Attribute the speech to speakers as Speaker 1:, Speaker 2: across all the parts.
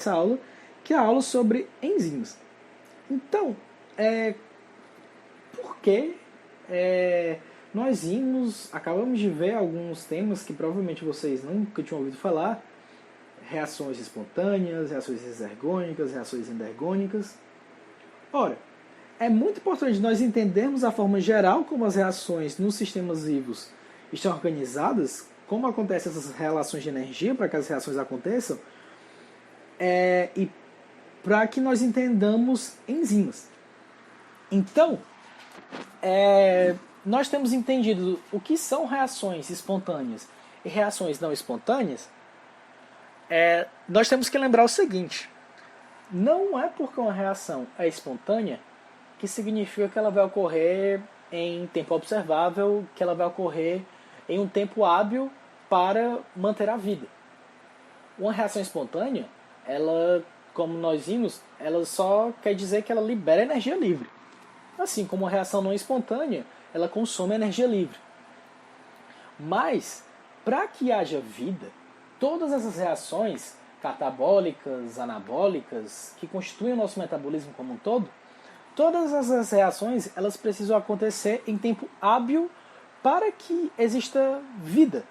Speaker 1: essa aula, que é a aula sobre enzimas. Então, por que acabamos de ver alguns temas que provavelmente vocês nunca tinham ouvido falar: reações espontâneas, reações exergônicas, reações endergônicas. Ora, é muito importante nós entendermos a forma geral como as reações nos sistemas vivos estão organizadas, como acontecem essas relações de energia para que as reações aconteçam, e para que nós entendamos enzimas. Então, nós temos entendido o que são reações espontâneas e reações não espontâneas. Nós temos que lembrar o seguinte: não é porque uma reação é espontânea que significa que ela vai ocorrer em tempo observável, que ela vai ocorrer em um tempo hábil para manter a vida. Uma reação espontânea, ela, como nós vimos, ela só quer dizer que ela libera energia livre. Assim como uma reação não espontânea, ela consome energia livre. Mas, para que haja vida, todas essas reações catabólicas, anabólicas, que constituem o nosso metabolismo como um todo, todas essas reações elas precisam acontecer em tempo hábil para que exista vida.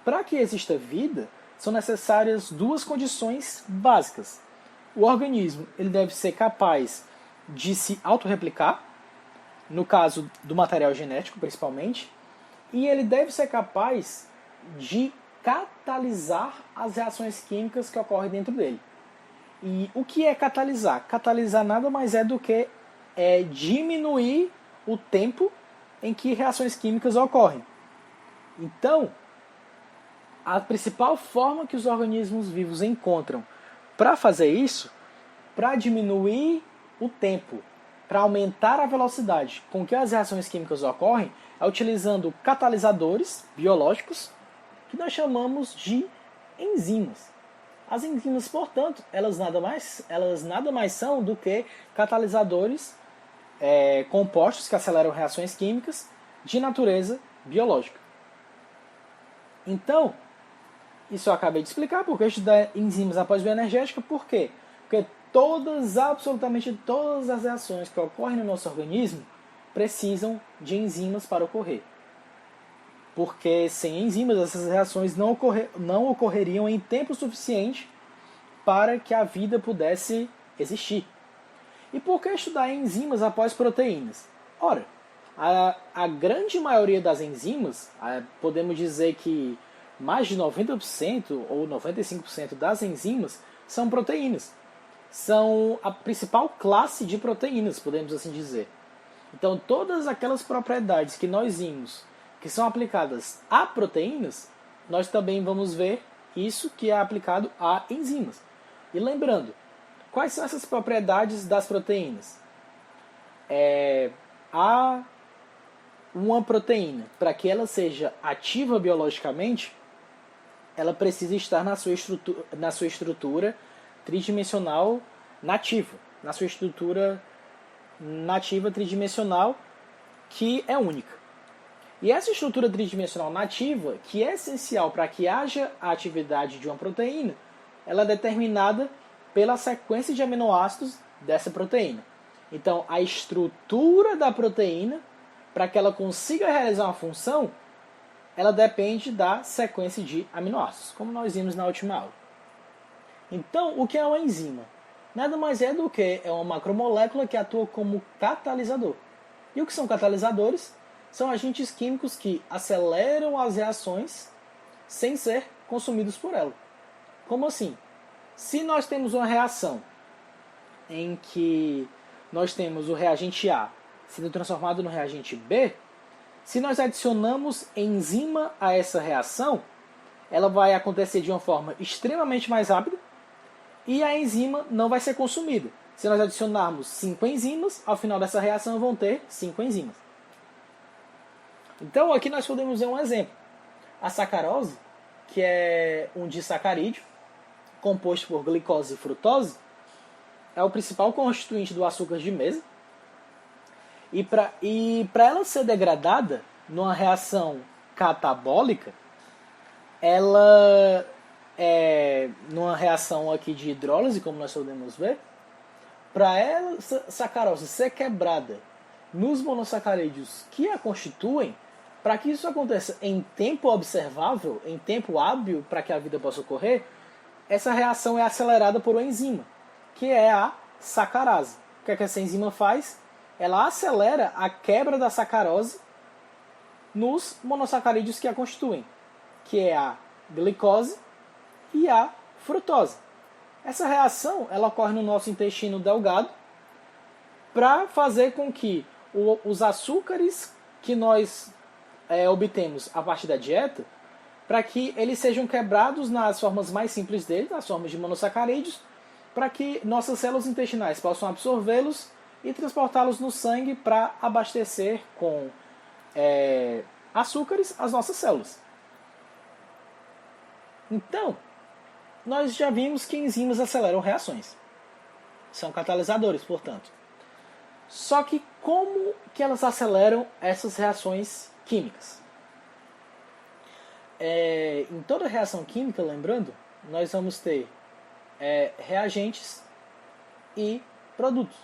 Speaker 1: Para que exista vida, são necessárias duas condições básicas. O organismo ele deve ser capaz de se autorreplicar, no caso do material genético principalmente, e ele deve ser capaz de catalisar as reações químicas que ocorrem dentro dele. E o que é catalisar? Catalisar nada mais é do que diminuir o tempo em que reações químicas ocorrem. Então, a principal forma que os organismos vivos encontram para fazer isso, para diminuir o tempo, para aumentar a velocidade com que as reações químicas ocorrem, é utilizando catalisadores biológicos que nós chamamos de enzimas. As enzimas, portanto, elas nada mais são do que catalisadores compostos que aceleram reações químicas de natureza biológica. Então, isso eu acabei de explicar, porque eu estudar enzimas após bioenergética. Por quê? Porque absolutamente todas as reações que ocorrem no nosso organismo precisam de enzimas para ocorrer. Porque sem enzimas essas reações não ocorreriam em tempo suficiente para que a vida pudesse existir. E por que estudar enzimas após proteínas? Ora, a grande maioria das enzimas, podemos dizer que mais de 90% ou 95% das enzimas são proteínas. São a principal classe de proteínas, podemos assim dizer. Então, todas aquelas propriedades que nós vimos que são aplicadas a proteínas, nós também vamos ver isso que é aplicado a enzimas. E lembrando, quais são essas propriedades das proteínas? Uma proteína, para que ela seja ativa biologicamente, ela precisa estar na sua estrutura tridimensional nativa, na sua estrutura nativa tridimensional, que é única. E essa estrutura tridimensional nativa, que é essencial para que haja a atividade de uma proteína, ela é determinada pela sequência de aminoácidos dessa proteína. Então, a estrutura da proteína, para que ela consiga realizar uma função, ela depende da sequência de aminoácidos, como nós vimos na última aula. Então, o que é uma enzima? Nada mais é do que uma macromolécula que atua como catalisador. E o que são catalisadores? São agentes químicos que aceleram as reações sem ser consumidos por ela. Como assim? Se nós temos uma reação em que nós temos o reagente A sendo transformado no reagente B, se nós adicionamos enzima a essa reação, ela vai acontecer de uma forma extremamente mais rápida e a enzima não vai ser consumida. Se nós adicionarmos 5 enzimas, ao final dessa reação vão ter 5 enzimas. Então aqui nós podemos ver um exemplo. A sacarose, que é um disacarídeo composto por glicose e frutose, é o principal constituinte do açúcar de mesa. E para ela ser degradada numa reação catabólica, ela numa reação aqui de hidrólise, como nós podemos ver, para essa sacarose ser quebrada nos monossacarídeos que a constituem, para que isso aconteça em tempo observável, em tempo hábil para que a vida possa ocorrer, essa reação é acelerada por uma enzima, que é a sacarase. O que é que essa enzima faz? Ela acelera a quebra da sacarose nos monossacarídeos que a constituem, que é a glicose e a frutose. Essa reação ela ocorre no nosso intestino delgado para fazer com que os açúcares que nós obtemos a partir da dieta, para que eles sejam quebrados nas formas mais simples deles, nas formas de monossacarídeos, para que nossas células intestinais possam absorvê-los e transportá-los no sangue para abastecer com açúcares as nossas células. Então, nós já vimos que enzimas aceleram reações. São catalisadores, portanto. Só que como que elas aceleram essas reações químicas? Em toda reação química, lembrando, nós vamos ter reagentes e produtos.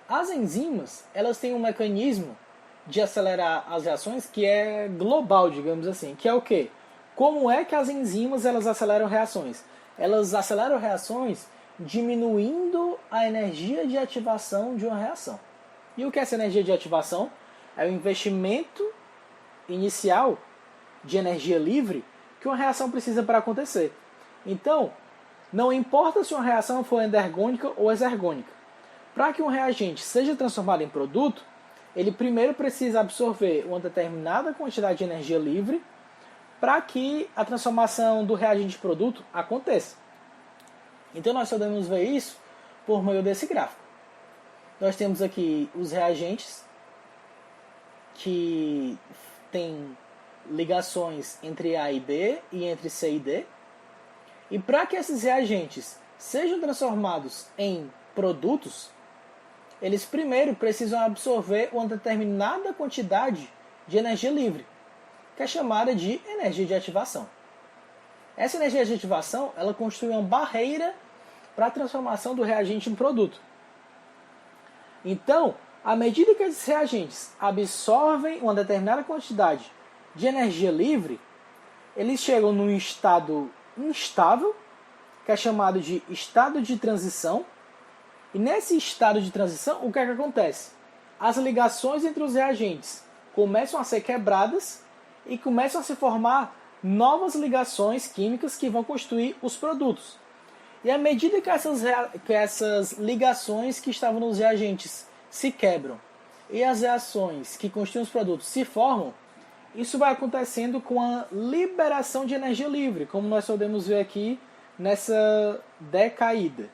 Speaker 1: As enzimas, elas têm um mecanismo de acelerar as reações que é global, digamos assim, que é o quê? Como é que as enzimas elas aceleram reações? Elas aceleram reações diminuindo a energia de ativação de uma reação. E o que é essa energia de ativação? É o investimento inicial de energia livre que uma reação precisa para acontecer. Então, não importa se uma reação for endergônica ou exergônica. Para que um reagente seja transformado em produto, ele primeiro precisa absorver uma determinada quantidade de energia livre para que a transformação do reagente em produto aconteça. Então nós podemos ver isso por meio desse gráfico. Nós temos aqui os reagentes que têm ligações entre A e B e entre C e D. E para que esses reagentes sejam transformados em produtos, eles primeiro precisam absorver uma determinada quantidade de energia livre, que é chamada de energia de ativação. Essa energia de ativação ela constitui uma barreira para a transformação do reagente em produto. Então, à medida que esses reagentes absorvem uma determinada quantidade de energia livre, eles chegam num estado instável, que é chamado de estado de transição. E nesse estado de transição, o que é que acontece? As ligações entre os reagentes começam a ser quebradas e começam a se formar novas ligações químicas que vão constituir os produtos. E à medida que essas ligações que estavam nos reagentes se quebram e as reações que constituem os produtos se formam, isso vai acontecendo com a liberação de energia livre, como nós podemos ver aqui nessa decaída.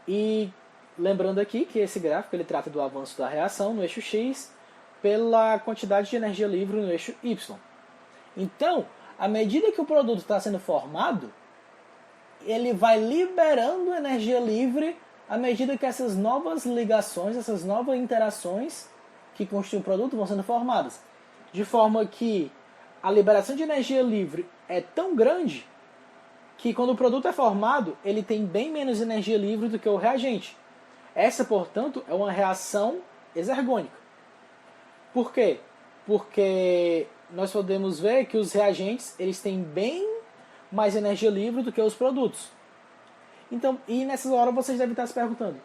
Speaker 1: E lembrando aqui que esse gráfico ele trata do avanço da reação no eixo X pela quantidade de energia livre no eixo Y. Então, à medida que o produto está sendo formado, ele vai liberando energia livre à medida que essas novas ligações, essas novas interações que constituem o produto vão sendo formadas. De forma que a liberação de energia livre é tão grande que quando o produto é formado, ele tem bem menos energia livre do que o reagente. Essa, portanto, é uma reação exergônica. Por quê? Porque nós podemos ver que os reagentes eles têm bem mais energia livre do que os produtos. Então, e nessa hora vocês devem estar se perguntando: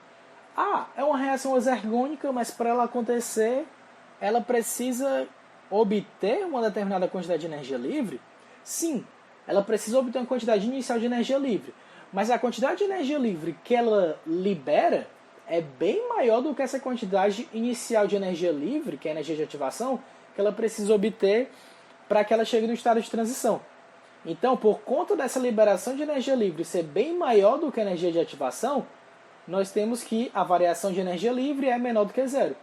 Speaker 1: é uma reação exergônica, mas para ela acontecer, ela precisa obter uma determinada quantidade de energia livre? Sim, ela precisa obter uma quantidade inicial de energia livre. Mas a quantidade de energia livre que ela libera é bem maior do que essa quantidade inicial de energia livre, que é a energia de ativação, que ela precisa obter para que ela chegue no estado de transição. Então, por conta dessa liberação de energia livre ser bem maior do que a energia de ativação, nós temos que a variação de energia livre é menor do que zero.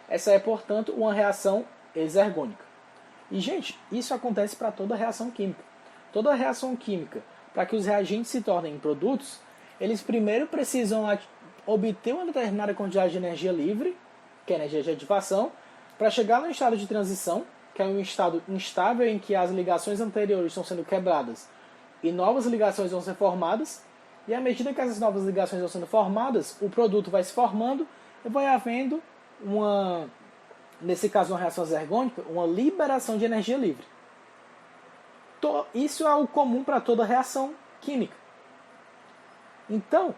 Speaker 1: Essa é, portanto, uma reação exergônica. E, gente, isso acontece para toda reação química. Toda reação química, para que os reagentes se tornem produtos, eles primeiro precisam obter uma determinada quantidade de energia livre, que é a energia de ativação, para chegar no estado de transição, que é um estado instável em que as ligações anteriores estão sendo quebradas e novas ligações vão ser formadas. E à medida que essas novas ligações vão sendo formadas, o produto vai se formando e vai havendo nesse caso uma reação exergônica, uma liberação de energia livre. Isso é o comum para toda reação química. Então,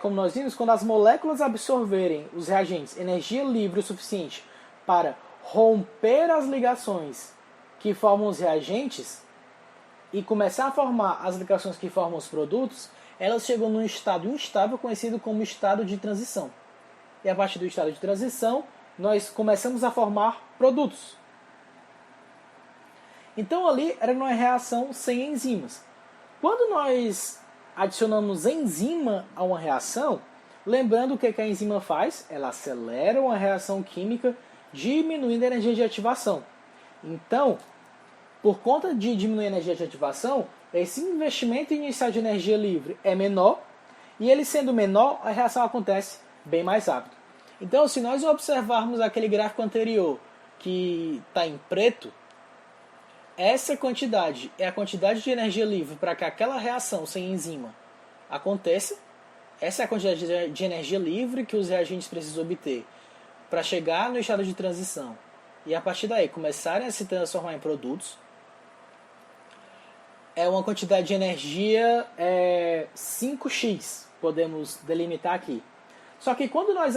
Speaker 1: como nós vimos, quando as moléculas absorverem os reagentes energia livre o suficiente para romper as ligações que formam os reagentes e começar a formar as ligações que formam os produtos, elas chegam num estado instável conhecido como estado de transição. E a partir do estado de transição, nós começamos a formar produtos. Então ali era uma reação sem enzimas. Quando nós adicionamos enzima a uma reação, lembrando o que a enzima faz, ela acelera uma reação química diminuindo a energia de ativação. Então, por conta de diminuir a energia de ativação, esse investimento inicial de energia livre é menor, e ele sendo menor, a reação acontece bem mais rápido. Então, se nós observarmos aquele gráfico anterior que está em preto, essa quantidade é a quantidade de energia livre para que aquela reação sem enzima aconteça. Essa é a quantidade de energia livre que os reagentes precisam obter para chegar no estado de transição e a partir daí começarem a se transformar em produtos. É uma quantidade de energia 5x, podemos delimitar aqui. Só que quando nós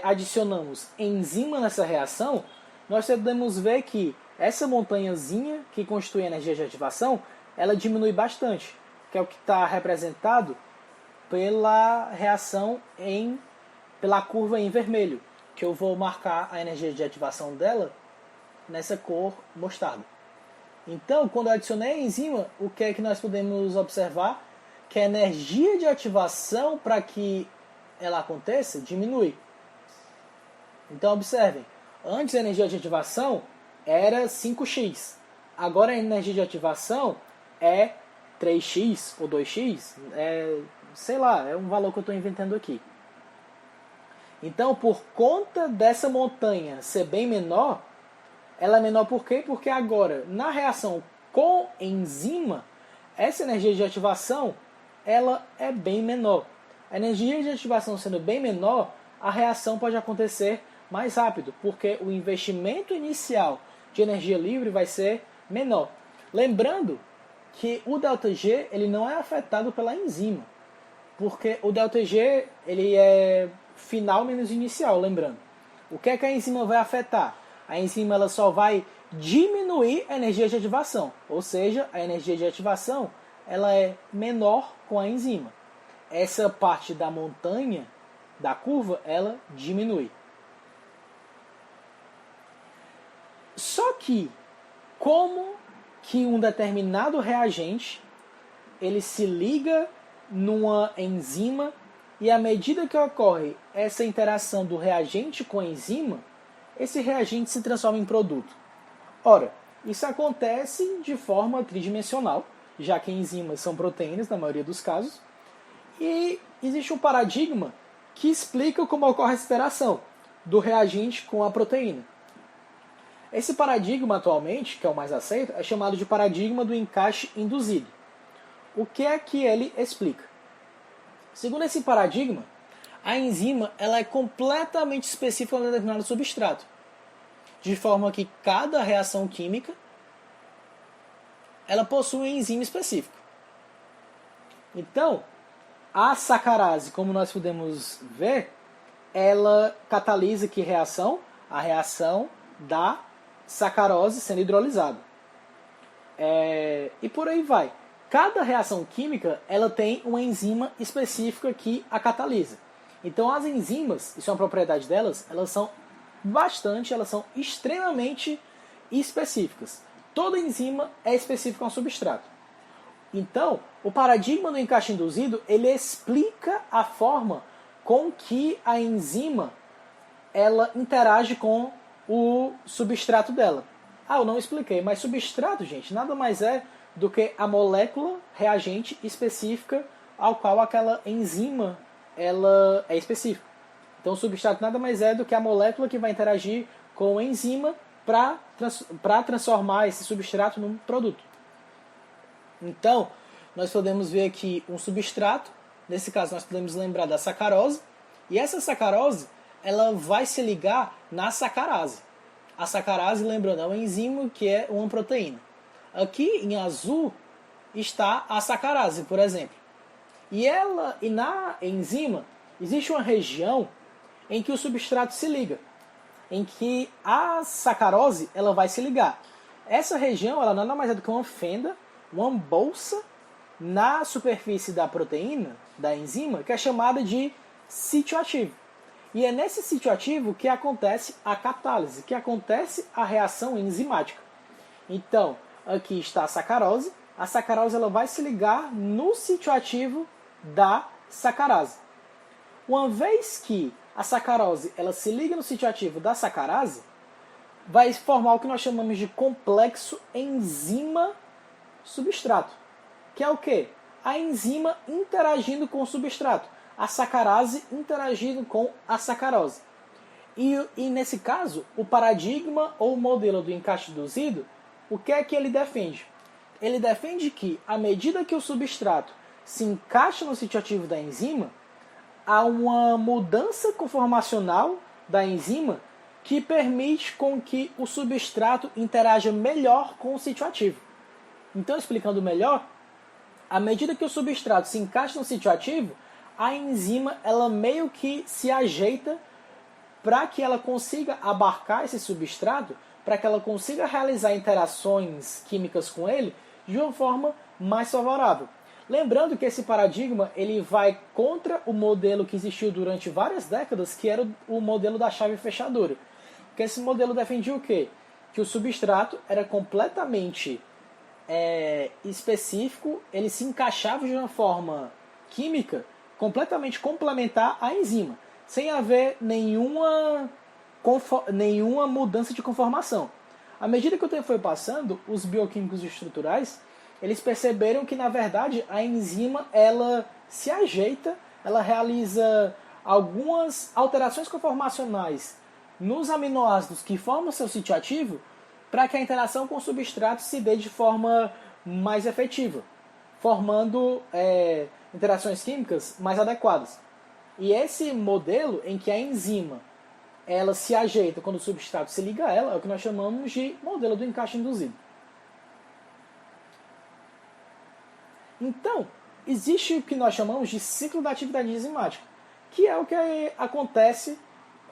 Speaker 1: adicionamos enzima nessa reação, nós podemos ver que essa montanhazinha que constitui a energia de ativação, ela diminui bastante, que é o que está representado pela reação pela curva em vermelho, que eu vou marcar a energia de ativação dela nessa cor mostarda. Então, quando eu adicionei a enzima, o que é que nós podemos observar? Que a energia de ativação para que ela aconteça diminui. Então, observem, antes a energia de ativação era 5x. Agora a energia de ativação é 3x ou 2x. Sei lá, é um valor que eu estou inventando aqui. Então, por conta dessa montanha ser bem menor, ela é menor por quê? Porque agora, na reação com enzima, essa energia de ativação ela é bem menor. A energia de ativação sendo bem menor, a reação pode acontecer mais rápido, porque o investimento inicial de energia livre vai ser menor. Lembrando que o ΔG ele não é afetado pela enzima, porque o ΔG ele é final menos inicial, lembrando. O que é que a enzima vai afetar? A enzima ela só vai diminuir a energia de ativação, ou seja, a energia de ativação ela é menor com a enzima. Essa parte da montanha, da curva, ela diminui. Só que, como que um determinado reagente ele se liga numa enzima e à medida que ocorre essa interação do reagente com a enzima, esse reagente se transforma em produto? Ora, isso acontece de forma tridimensional, já que enzimas são proteínas na maioria dos casos, e existe um paradigma que explica como ocorre essa interação do reagente com a proteína. Esse paradigma atualmente, que é o mais aceito, é chamado de paradigma do encaixe induzido. O que é que ele explica? Segundo esse paradigma, a enzima ela é completamente específica a um determinado substrato, de forma que cada reação química ela possui uma enzima específica. Então, a sacarase, como nós podemos ver, ela catalisa que reação? A reação da sacarose sendo hidrolisada. E por aí vai. Cada reação química ela tem uma enzima específica que a catalisa. Então as enzimas, isso é uma propriedade delas, elas são extremamente específicas. Toda enzima é específica a um substrato. Então, o paradigma do encaixe induzido, ele explica a forma com que a enzima ela interage com o substrato dela. Eu não expliquei, mas substrato, gente, nada mais é do que a molécula reagente específica ao qual aquela enzima ela é específica. Então, o substrato nada mais é do que a molécula que vai interagir com a enzima para transformar esse substrato num produto. Então, nós podemos ver aqui um substrato, nesse caso nós podemos lembrar da sacarose, e essa sacarose ela vai se ligar na sacarase. A sacarase, lembrando, é um enzima que é uma proteína. Aqui em azul está a sacarase, por exemplo. E na enzima existe uma região em que o substrato se liga, em que a sacarose ela vai se ligar. Essa região ela nada mais é do que uma fenda, uma bolsa na superfície da proteína, da enzima, que é chamada de sítio ativo. E é nesse sítio ativo que acontece a catálise, que acontece a reação enzimática. Então, aqui está a sacarose ela vai se ligar no sítio ativo da sacarase. Uma vez que a sacarose ela se liga no sítio ativo da sacarase, vai formar o que nós chamamos de complexo enzima-substrato, que é o quê? A enzima interagindo com o substrato, a sacarase interagindo com a sacarose. E nesse caso, o paradigma ou modelo do encaixe induzido, o que é que ele defende? Ele defende que, à medida que o substrato se encaixa no sítio ativo da enzima, há uma mudança conformacional da enzima que permite com que o substrato interaja melhor com o sítio ativo. Então, explicando melhor, à medida que o substrato se encaixa no sítio ativo, a enzima ela meio que se ajeita para que ela consiga abarcar esse substrato, para que ela consiga realizar interações químicas com ele de uma forma mais favorável. Lembrando que esse paradigma ele vai contra o modelo que existiu durante várias décadas, que era o modelo da chave fechadura. Porque esse modelo defendia o quê? Que o substrato era completamente específico, ele se encaixava de uma forma química completamente complementar à enzima, sem haver nenhuma mudança de conformação. À medida que o tempo foi passando, os bioquímicos estruturais eles perceberam que, na verdade, a enzima ela se ajeita, ela realiza algumas alterações conformacionais nos aminoácidos que formam seu sítio ativo para que a interação com o substrato se dê de forma mais efetiva, formando interações químicas mais adequadas. E esse modelo em que a enzima ela se ajeita quando o substrato se liga a ela é o que nós chamamos de modelo do encaixe induzido. Então, existe o que nós chamamos de ciclo da atividade enzimática, que é o que acontece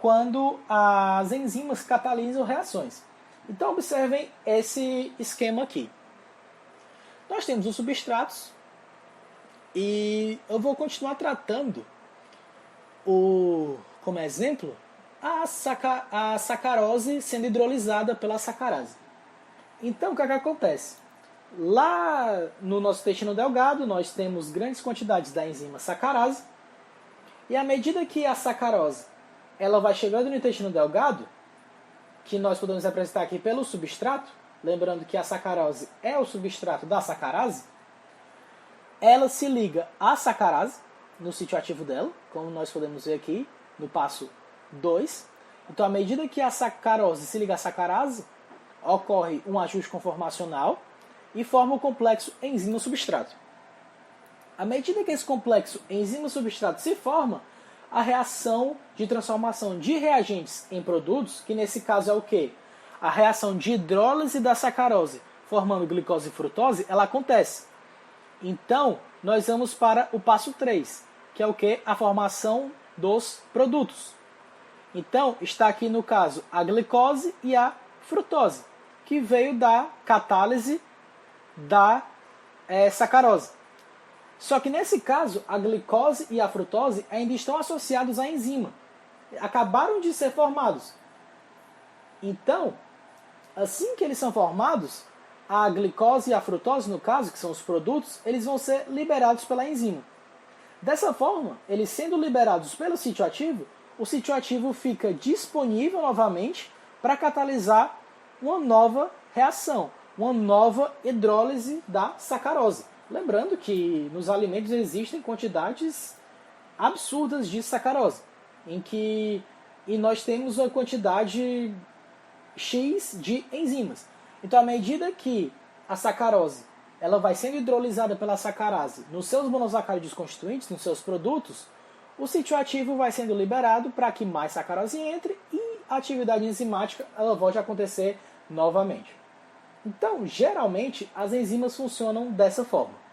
Speaker 1: quando as enzimas catalisam reações. Então, observem esse esquema aqui. Nós temos os substratos e eu vou continuar tratando como exemplo a sacarose sendo hidrolisada pela sacarase. Então, o que acontece? Lá no nosso intestino delgado, nós temos grandes quantidades da enzima sacarase, e à medida que a sacarose ela vai chegando no intestino delgado, que nós podemos representar aqui pelo substrato, lembrando que a sacarose é o substrato da sacarase, ela se liga à sacarase, no sítio ativo dela, como nós podemos ver aqui no passo 2. Então, à medida que a sacarose se liga à sacarase, ocorre um ajuste conformacional e forma o complexo enzima-substrato. À medida que esse complexo enzima-substrato se forma, a reação de transformação de reagentes em produtos, que nesse caso é o quê? A reação de hidrólise da sacarose, formando glicose e frutose, ela acontece. Então, nós vamos para o passo 3, que é o quê? A formação dos produtos. Então, está aqui no caso a glicose e a frutose, que veio da catálise da sacarose. Só que nesse caso, a glicose e a frutose ainda estão associados à enzima. Acabaram de ser formados. Então, assim que eles são formados, a glicose e a frutose, no caso, que são os produtos, eles vão ser liberados pela enzima. Dessa forma, eles sendo liberados pelo sítio ativo, o sítio ativo fica disponível novamente para catalisar uma nova reação, uma nova hidrólise da sacarose. Lembrando que nos alimentos existem quantidades absurdas de sacarose, e nós temos uma quantidade X de enzimas. Então, à medida que a sacarose ela vai sendo hidrolisada pela sacarase nos seus monossacáridos constituintes, nos seus produtos, o sítio ativo vai sendo liberado para que mais sacarose entre e a atividade enzimática ela volte a acontecer novamente. Então, geralmente, as enzimas funcionam dessa forma.